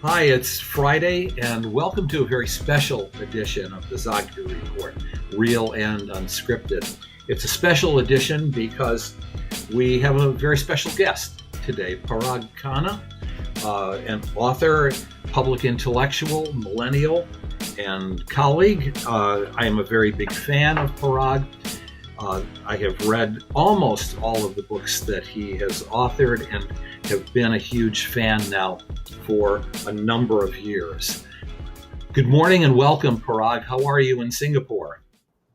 Hi, it's Friday, and welcome to a very special edition of the Zogby Report, real and unscripted. It's a special edition because we have a very special guest today, Parag Khanna, an author, public intellectual, millennial, and colleague. I am a very big fan of Parag. I have read almost all of the books that he has authored and have been a huge fan now for a number of years. Good morning and welcome, Parag. How are you in Singapore?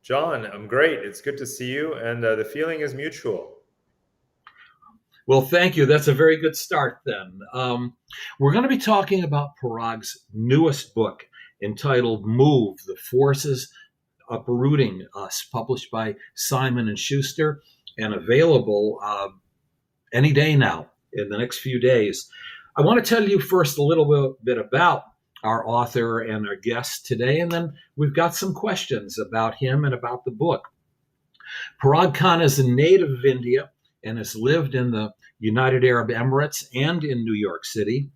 John, I'm great. It's good to see you, and the feeling is mutual. Well, thank you. That's a very good start then. We're going to be talking about Parag's newest book entitled Move, The Forces Uprooting Us, published by Simon & Schuster and available any day now in the next few days. I want to tell you first a little bit about our author and our guest today, and then we've got some questions about him and about the book. Parag Khanna is a native of India and has lived in the United Arab Emirates and in New York City.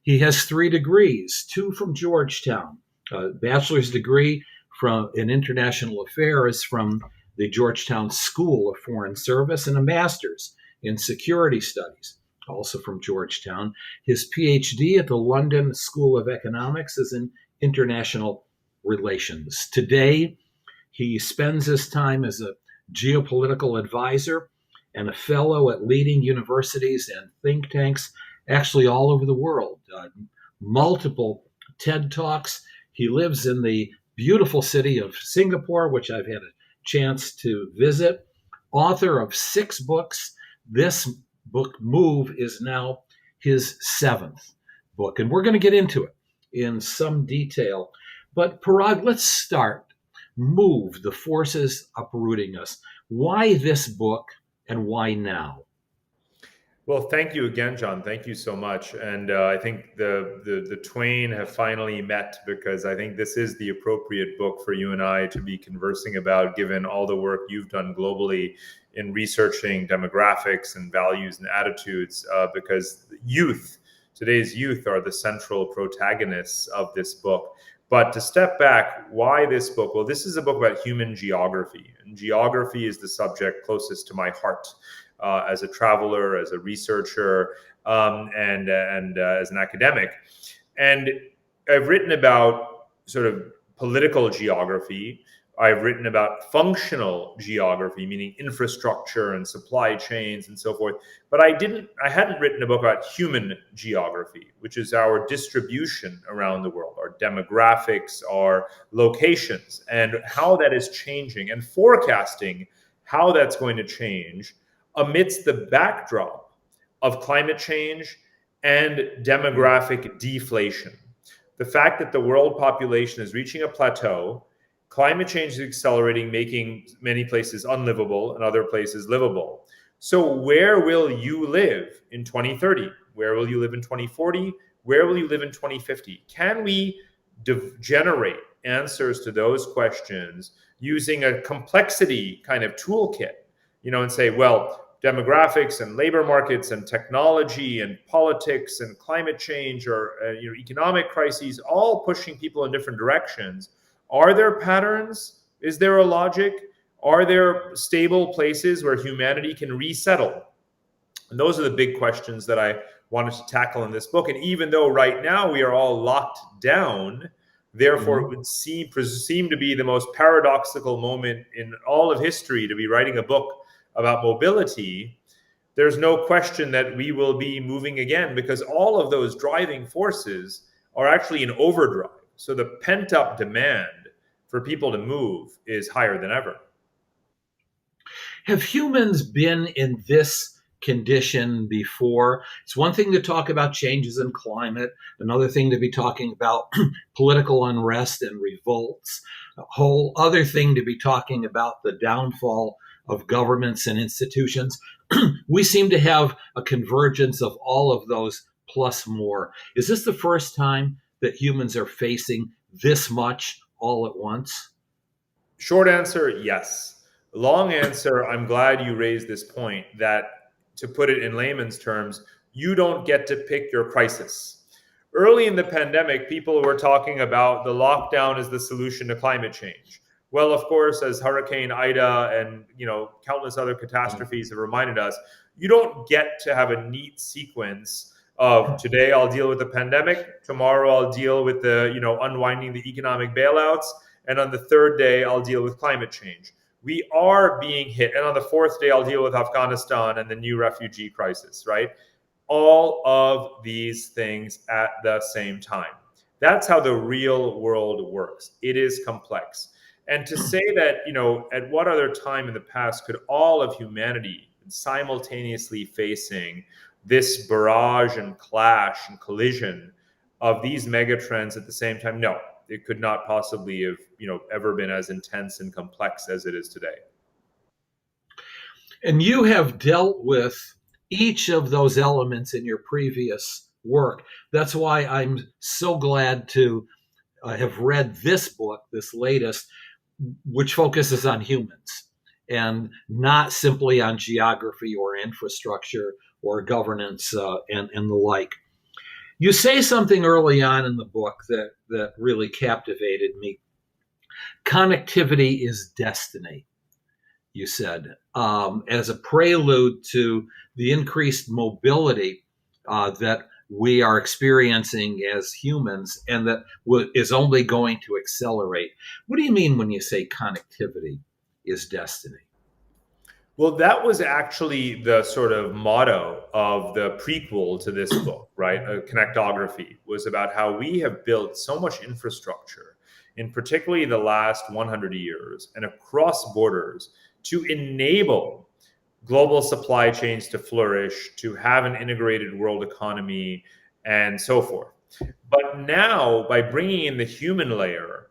He has 3 degrees, 2 from Georgetown, a bachelor's degree in international affairs from the Georgetown School of Foreign Service, and a master's in security studies, also from Georgetown. His PhD at the London School of Economics is in international relations. Today, he spends his time as a geopolitical advisor and a fellow at leading universities and think tanks, actually all over the world. Multiple TED Talks. He lives in the beautiful city of Singapore, which I've had a chance to visit. Author of 6 books. This book, Move, is now his 7th book, and we're going to get into it in some detail. But Parag, let's start. Move, The Forces Uprooting Us. Why this book and why now? Well, thank you again, John. Thank you so much. And I think the twain have finally met, because I think this is the appropriate book for you and I to be conversing about, given all the work you've done globally in researching demographics and values and attitudes, because today's youth are the central protagonists of this book. But to step back, why this book? Well, this is a book about human geography, and geography is the subject closest to my heart. As a traveler, as a researcher, and as an academic. And I've written about sort of political geography. I've written about functional geography, meaning infrastructure and supply chains and so forth. But I hadn't written a book about human geography, which is our distribution around the world, our demographics, our locations, and how that is changing, and forecasting how that's going to change amidst the backdrop of climate change and demographic deflation. The fact that the world population is reaching a plateau, climate change is accelerating, making many places unlivable and other places livable. So where will you live in 2030? Where will you live in 2040? Where will you live in 2050? Can we generate answers to those questions using a complexity kind of toolkit? And say, well, demographics and labor markets and technology and politics and climate change or economic crises, all pushing people in different directions. Are there patterns? Is there a logic? Are there stable places where humanity can resettle? And those are the big questions that I wanted to tackle in this book. And even though right now we are all locked down, therefore it would seem to be the most paradoxical moment in all of history to be writing a book about mobility, there's no question that we will be moving again, because all of those driving forces are actually in overdrive. So the pent-up demand for people to move is higher than ever. Have humans been in this condition before? It's one thing to talk about changes in climate, another thing to be talking about political unrest and revolts, a whole other thing to be talking about the downfall of governments and institutions. We seem to have a convergence of all of those plus more. Is this the first time that humans are facing this much all at once? Short answer, yes. Long answer, I'm glad you raised this point, that, to put it in layman's terms, you don't get to pick your crisis. early in the pandemic, people were talking about the lockdown as the solution to climate change. Well, of course, as Hurricane Ida and countless other catastrophes have reminded us, you don't get to have a neat sequence of today I'll deal with the pandemic, tomorrow I'll deal with the unwinding the economic bailouts, and on the third day I'll deal with climate change. We are being hit, and on the fourth day I'll deal with Afghanistan and the new refugee crisis, right? All of these things at the same time. That's how the real world works. It is complex. And to say that, at what other time in the past could all of humanity simultaneously facing this barrage and clash and collision of these megatrends at the same time? No, it could not possibly have, ever been as intense and complex as it is today. And you have dealt with each of those elements in your previous work. That's why I'm so glad to have read this book, this latest, which focuses on humans and not simply on geography or infrastructure or governance and the like. You say something early on in the book that really captivated me. Connectivity is destiny, you said, as a prelude to the increased mobility that we are experiencing as humans and that is only going to accelerate. What do you mean when you say connectivity is destiny? Well, that was actually the sort of motto of the prequel to this book, right? Connectography was about how we have built so much infrastructure in particularly the last 100 years and across borders to enable global supply chains to flourish, to have an integrated world economy, and so forth. But now, by bringing in the human layer,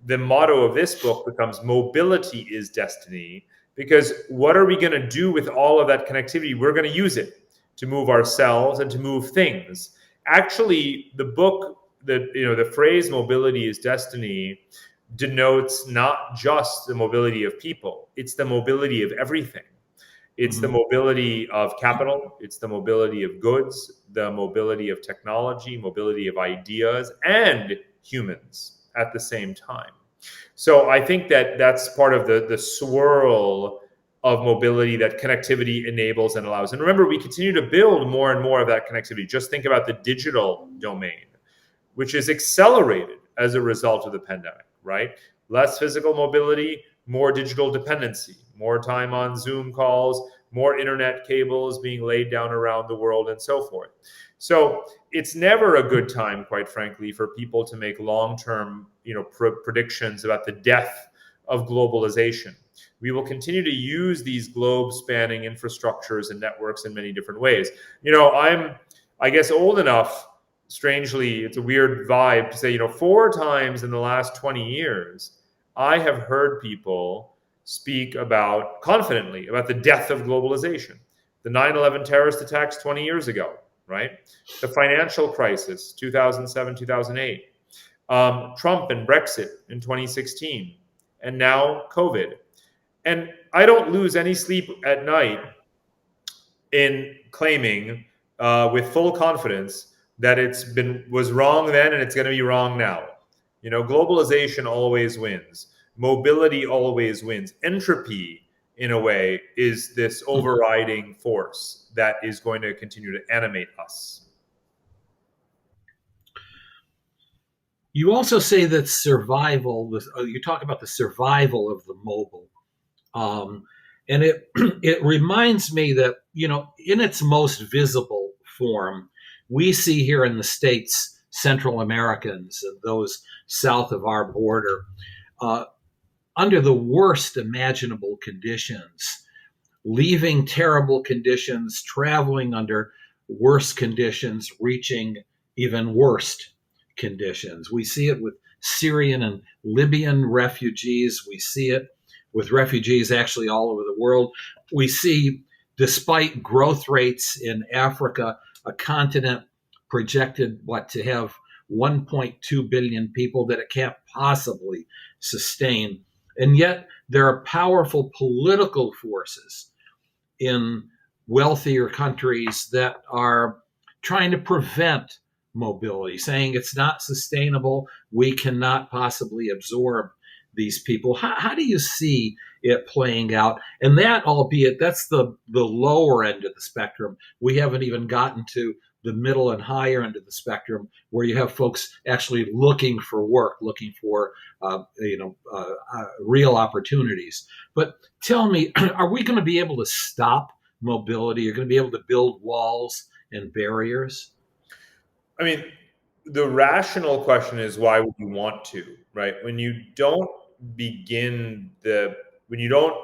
the motto of this book becomes mobility is destiny. Because what are we going to do with all of that connectivity? We're going to use it to move ourselves and to move things. Actually, the book, the phrase mobility is destiny denotes not just the mobility of people, it's the mobility of everything. It's the mobility of capital, it's the mobility of goods, the mobility of technology, mobility of ideas, and humans at the same time. So I think that that's part of the swirl of mobility that connectivity enables and allows. And remember, we continue to build more and more of that connectivity. Just think about the digital domain, which is accelerated as a result of the pandemic, right? Less physical mobility, more digital dependency, more time on Zoom calls, more internet cables being laid down around the world, and so forth. So it's never a good time, quite frankly, for people to make long-term, predictions about the death of globalization. We will continue to use these globe-spanning infrastructures and networks in many different ways. I'm, I guess, old enough. Strangely, it's a weird vibe to say, 4 times in the last 20 years, I have heard people speak confidently about the death of globalization. The 9/11 terrorist attacks 20 years ago, right? The financial crisis, 2007, 2008. Trump and Brexit in 2016. And now COVID. And I don't lose any sleep at night in claiming with full confidence that was wrong then and it's going to be wrong now. Globalization always wins. Mobility always wins. Entropy, in a way, is this overriding force that is going to continue to animate us. You also say that you talk about the survival of the mobile. And it reminds me that, in its most visible form, we see here in the States, Central Americans and those south of our border, under the worst imaginable conditions, leaving terrible conditions, traveling under worse conditions, reaching even worse conditions. We see it with Syrian and Libyan refugees. We see it with refugees actually all over the world. We see, despite growth rates in Africa, a continent projected to have 1.2 billion people that it can't possibly sustain. And yet there are powerful political forces in wealthier countries that are trying to prevent mobility, saying it's not sustainable. We cannot possibly absorb these people. How do you see it playing out? And that, albeit that's the lower end of the spectrum, we haven't even gotten to the middle and higher end of the spectrum, where you have folks actually looking for work, looking for real opportunities. But tell me, are we going to be able to stop mobility? Are going to be able to build walls and barriers? I mean, the rational question is, why would you want to, right? Begin the when you don't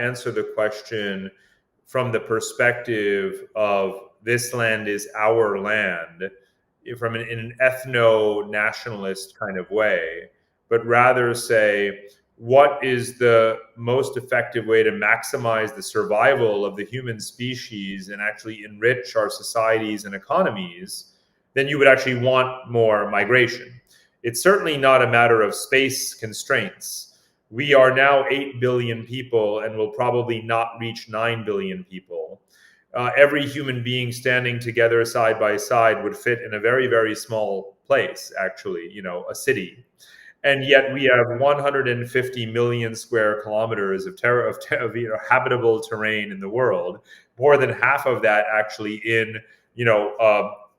answer the question from the perspective of this land is our land, in an ethno-nationalist kind of way, but rather say, what is the most effective way to maximize the survival of the human species and actually enrich our societies and economies, then you would actually want more migration. It's certainly not a matter of space constraints. We are now 8 billion people and will probably not reach 9 billion people. Every human being standing together side by side would fit in a very, very small place, actually, a city. And yet we have 150 million square kilometers of habitable terrain in the world, more than half of that actually in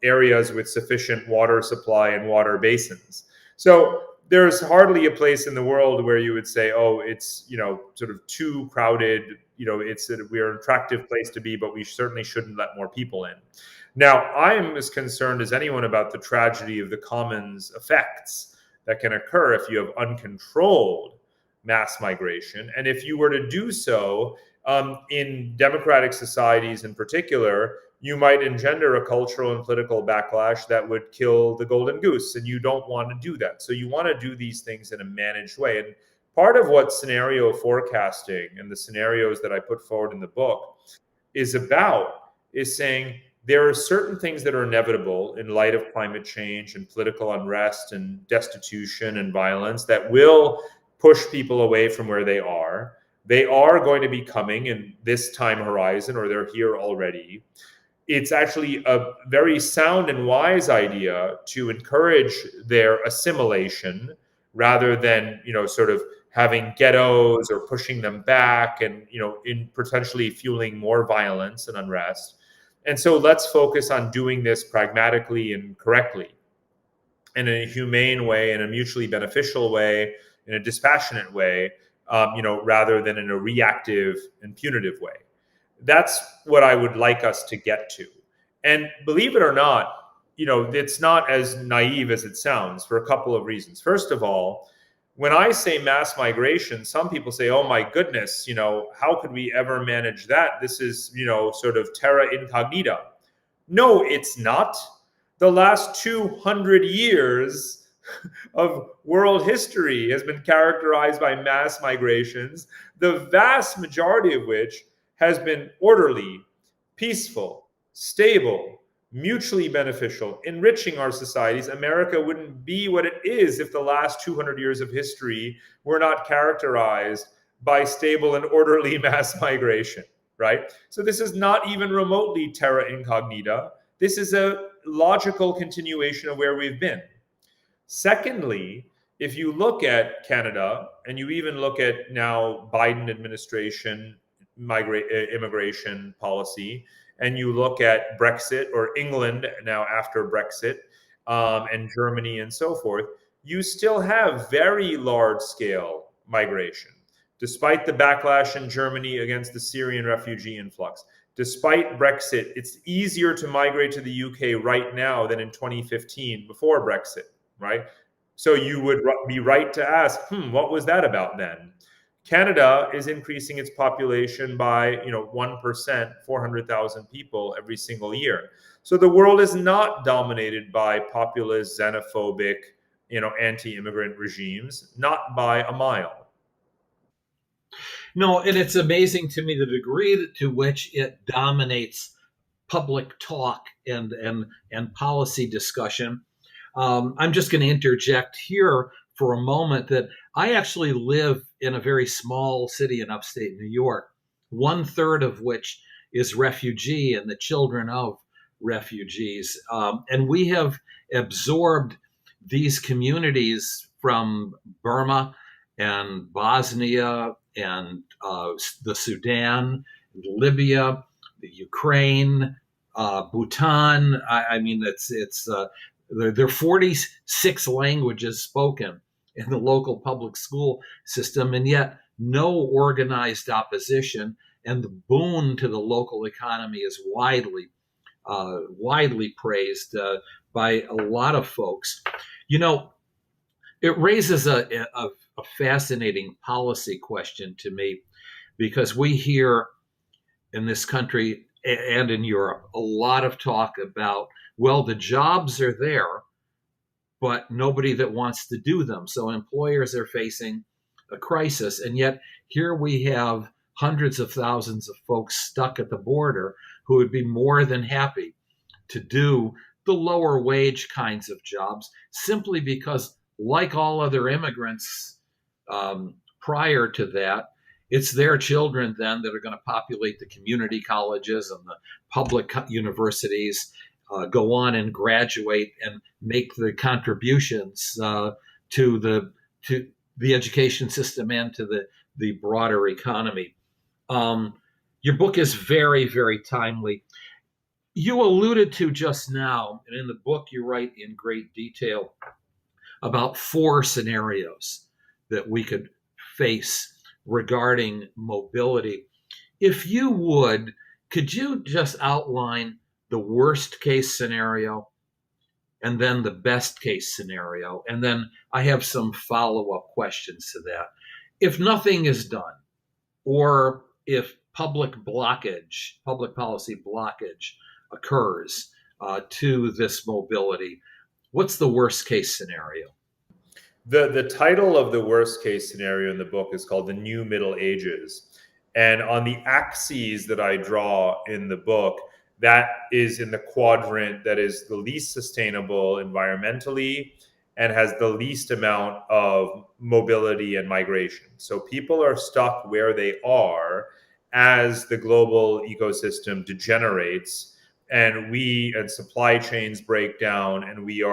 areas with sufficient water supply and water basins. So there's hardly a place in the world where you would say, oh, it's sort of too crowded. We're an attractive place to be, but we certainly shouldn't let more people in. Now, I am as concerned as anyone about the tragedy of the commons effects that can occur if you have uncontrolled mass migration. And if you were to do so in democratic societies in particular, you might engender a cultural and political backlash that would kill the golden goose. And you don't want to do that. So you want to do these things in a managed way. And part of what scenario forecasting and the scenarios that I put forward in the book is about is saying, there are certain things that are inevitable in light of climate change and political unrest and destitution and violence that will push people away from where they are. They are going to be coming in this time horizon, or they're here already. It's actually a very sound and wise idea to encourage their assimilation rather than, sort of having ghettos or pushing them back and, in potentially fueling more violence and unrest. And so let's focus on doing this pragmatically and correctly, in a humane way, in a mutually beneficial way, in a dispassionate way, rather than in a reactive and punitive way. That's what I would like us to get to. And believe it or not, it's not as naive as it sounds for a couple of reasons. First of all, when I say mass migration, some people say, oh my goodness, how could we ever manage that? This is, sort of terra incognita. No, it's not. The last 200 years of world history has been characterized by mass migrations, the vast majority of which has been orderly, peaceful, stable, mutually beneficial, enriching our societies. America wouldn't be what it is if the last 200 years of history were not characterized by stable and orderly mass migration, right? So this is not even remotely terra incognita. This is a logical continuation of where we've been. Secondly, if you look at Canada and you even look at now Biden administration immigration policy, and you look at Brexit, or England now after Brexit, and Germany and so forth, you still have very large-scale migration. Despite the backlash in Germany against the Syrian refugee influx, despite Brexit, it's easier to migrate to the UK right now than in 2015 before Brexit, right? So you would be right to ask, what was that about then? Canada is increasing its population by 1%, 400,000 people every single year. So the world is not dominated by populist, xenophobic, anti-immigrant regimes, not by a mile. No, and it's amazing to me the degree to which it dominates public talk and policy discussion. I'm just going to interject here for a moment that I actually live in a very small city in upstate New York, 1/3 of which is refugee and the children of refugees. And we have absorbed these communities from Burma and Bosnia and the Sudan, Libya, the Ukraine, Bhutan. I mean, there are 46 languages spoken in the local public school system, and yet no organized opposition. And the boon to the local economy is widely praised by a lot of folks. You know, it raises a fascinating policy question to me, because we hear in this country and in Europe a lot of talk about, well, the jobs are there, but nobody that wants to do them. So employers are facing a crisis. And yet here we have hundreds of thousands of folks stuck at the border who would be more than happy to do the lower wage kinds of jobs, simply because, like all other immigrants prior to that, it's their children then that are going to populate the community colleges and the public universities, go on and graduate and make the contributions to the education system and to the broader economy. Your book is very, very timely. You alluded to just now, and in the book you write in great detail about 4 scenarios that we could face regarding mobility. If you would, could you just outline the worst case scenario and then the best case scenario? And then I have some follow-up questions to that. If nothing is done, or if public policy blockage occurs to this mobility, what's the worst case scenario? The title of the worst case scenario in the book is called The New Middle Ages. And on the axes that I draw in the book, that is in the quadrant that is the least sustainable environmentally and has the least amount of mobility and migration. So people are stuck where they are as the global ecosystem degenerates, and supply chains break down, and we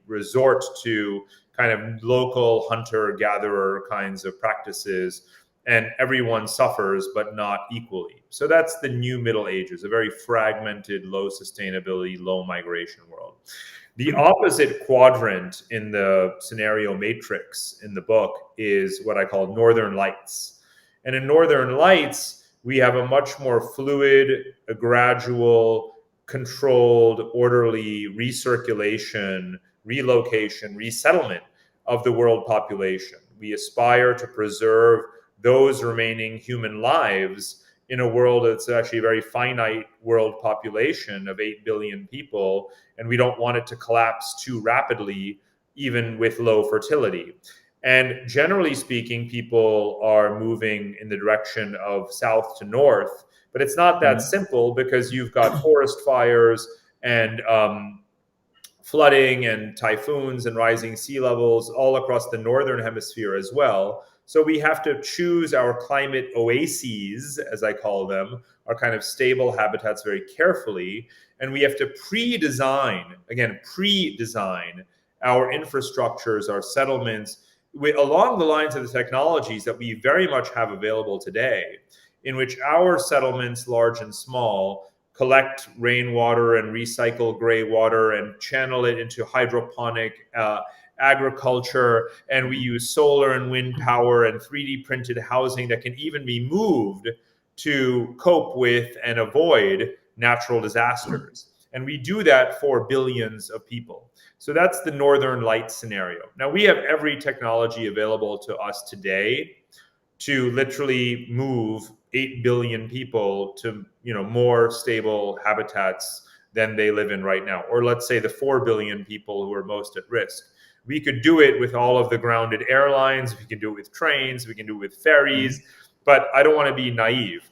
resort to kind of local hunter-gatherer kinds of practices, and everyone suffers, but not equally. So that's the new Middle Ages, a very fragmented, low sustainability, low migration world. The opposite quadrant in the scenario matrix in the book is what I call Northern Lights. And in Northern Lights, we have a much more fluid, a gradual, controlled, orderly recirculation, relocation, resettlement of the world population. We aspire to preserve those remaining human lives in a world that's actually a very finite world population of 8 billion people, and we don't want it to collapse too rapidly, even with low fertility. And generally speaking, people are moving in the direction of south to north, but it's not that simple, because you've got forest fires and flooding and typhoons and rising sea levels all across the northern hemisphere as well. So we have to choose our climate oases, as I call them, our kind of stable habitats, very carefully. And we have to pre-design our infrastructures, our settlements, along the lines of the technologies that we very much have available today, in which our settlements, large and small, collect rainwater and recycle gray water and channel it into hydroponic agriculture. And we use solar and wind power and 3D printed housing that can even be moved to cope with and avoid natural disasters. And we do that for billions of people. So that's the Northern Lights scenario. Now, we have every technology available to us today to literally move 8 billion people to, more stable habitats than they live in right now. Or let's say the 4 billion people who are most at risk. We could do it with all of the grounded airlines. We can do it with trains. We can do it with ferries. But I don't want to be naive.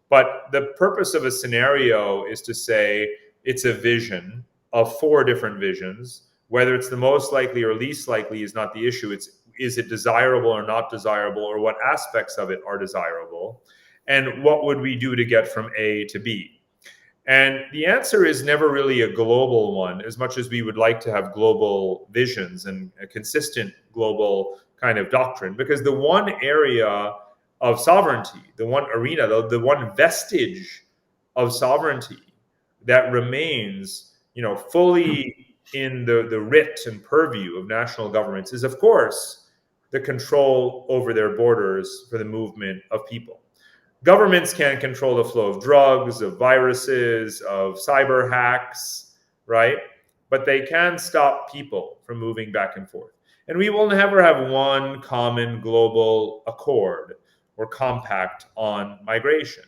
But the purpose of a scenario is to say it's a vision of 4 different visions. Whether it's the most likely or least likely is not the issue. Is it desirable or not desirable, or what aspects of it are desirable? And what would we do to get from A to B? And the answer is never really a global one, as much as we would like to have global visions and a consistent global kind of doctrine. Because the one area of sovereignty, the one arena, the one vestige of sovereignty that remains, fully in the writ and purview of national governments is, of course, the control over their borders for the movement of people. Governments can control the flow of drugs, of viruses, of cyber hacks, right? But they can stop people from moving back and forth. And we will never have one common global accord or compact on migration.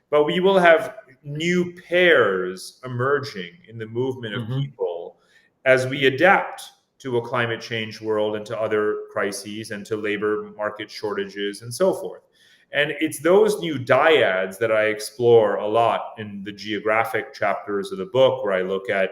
But we will have new pairs emerging in the movement of Mm-hmm. people as we adapt to a climate change world and to other crises and to labor market shortages and so forth. And it's those new dyads that I explore a lot in the geographic chapters of the book, where I look at,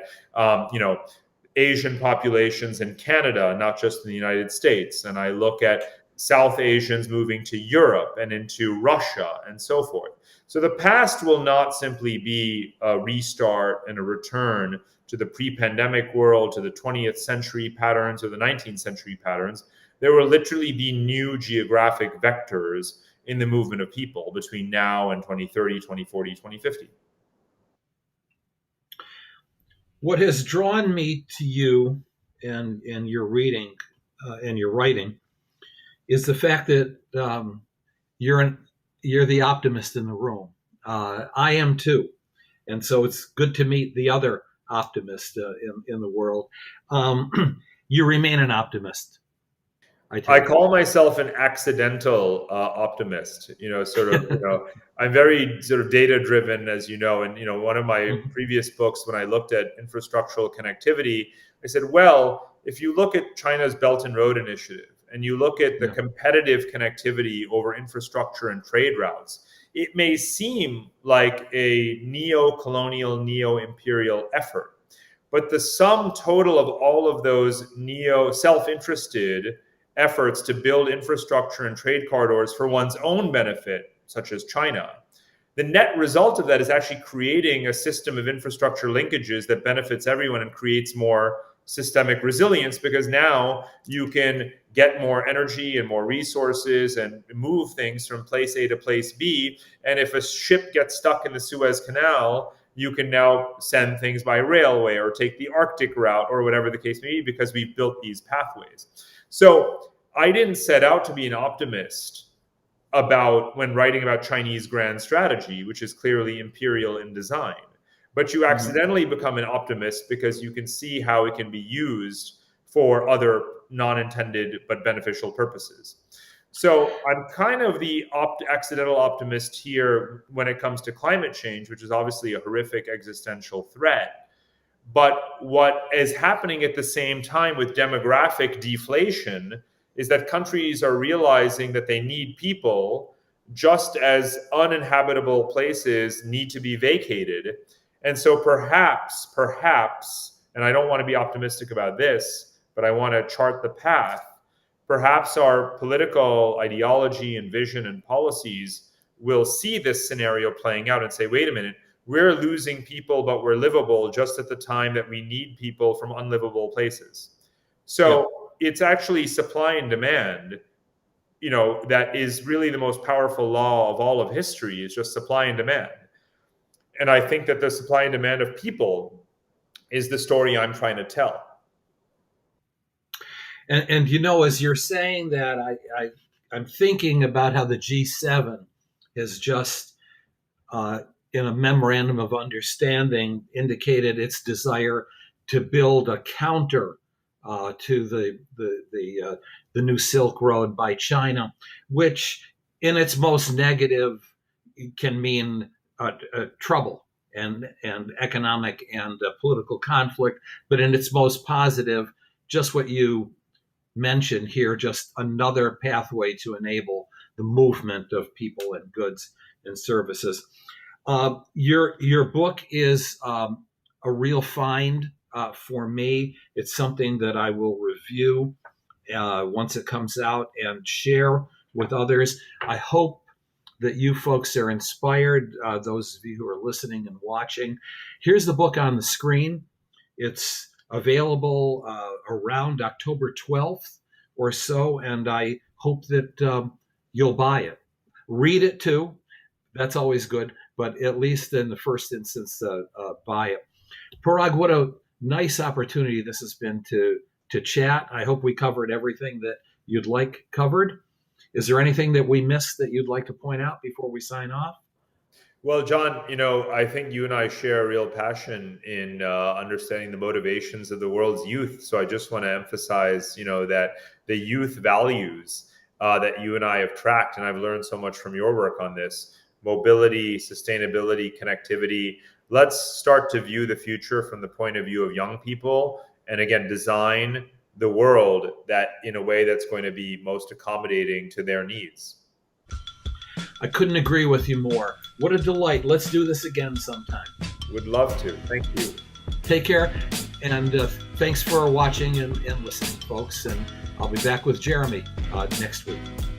Asian populations in Canada, not just in the United States. And I look at South Asians moving to Europe and into Russia and so forth. So the past will not simply be a restart and a return to the pre-pandemic world, to the 20th century patterns or the 19th century patterns. There will literally be new geographic vectors in the movement of people between now and 2030, 2040, 2050. What has drawn me to you and your reading and your writing is the fact that you're an, you're the optimist in the room. I am too, and so it's good to meet the other optimist in the world. You remain an optimist, I I take it. call myself an accidental optimist. I'm very sort of data driven, as you know. And one of my Mhm. previous books, when I looked at infrastructural connectivity, I said, well, if you look at China's Belt and Road Initiative and you look at the Yeah. competitive connectivity over infrastructure and trade routes, it may seem like a neo-colonial, neo-imperial effort. But the sum total of all of those neo self-interested efforts to build infrastructure and trade corridors for one's own benefit, such as China, the net result of that is actually creating a system of infrastructure linkages that benefits everyone and creates more systemic resilience, because now you can get more energy and more resources and move things from place A to place B. And if a ship gets stuck in the Suez Canal, you can now send things by railway or take the Arctic route or whatever the case may be, because we've built these pathways. So I didn't set out to be an optimist about when writing about Chinese grand strategy, which is clearly imperial in design. But you Mhm. accidentally become an optimist because you can see how it can be used for other non-intended but beneficial purposes. So I'm kind of the accidental optimist here when it comes to climate change, which is obviously a horrific existential threat. But what is happening at the same time with demographic deflation is that countries are realizing that they need people, just as uninhabitable places need to be vacated. And so perhaps, and I don't want to be optimistic about this, but I want to chart the path. Perhaps our political ideology and vision and policies will see this scenario playing out and say, wait a minute, we're losing people, but we're livable just at the time that we need people from unlivable places. Yeah. So it's actually supply and demand, that is really the most powerful law of all of history, is just supply and demand. And I think that the supply and demand of people is the story I'm trying to tell. And as you're saying that, I'm thinking about how the G7 has just, uh, in a memorandum of understanding, indicated its desire to build a counter to the new Silk Road by China, which, in its most negative, can mean trouble and economic and political conflict, but in its most positive, just what you mentioned here, just another pathway to enable the movement of people and goods and services. Your book is a real find for me. It's something that I will review once it comes out and share with others. I hope that you folks are inspired, those of you who are listening and watching. Here's the book on the screen. It's available around October 12th or so, and I hope that you'll buy it. Read it too. That's always good, but at least in the first instance, buy it. Parag, what a nice opportunity this has been to chat. I hope we covered everything that you'd like covered. Is there anything that we missed that you'd like to point out before we sign off? Well, John, I think you and I share a real passion in understanding the motivations of the world's youth. So I just want to emphasize, that the youth values that you and I have tracked, and I've learned so much from your work on this: mobility, sustainability, connectivity. Let's start to view the future from the point of view of young people, and again, design the world that in a way that's going to be most accommodating to their needs. I couldn't agree with you more. What a delight. Let's do this again sometime. Would love to. Thank you. Take care, and thanks for watching and listening, folks. And I'll be back with Jeremy next week.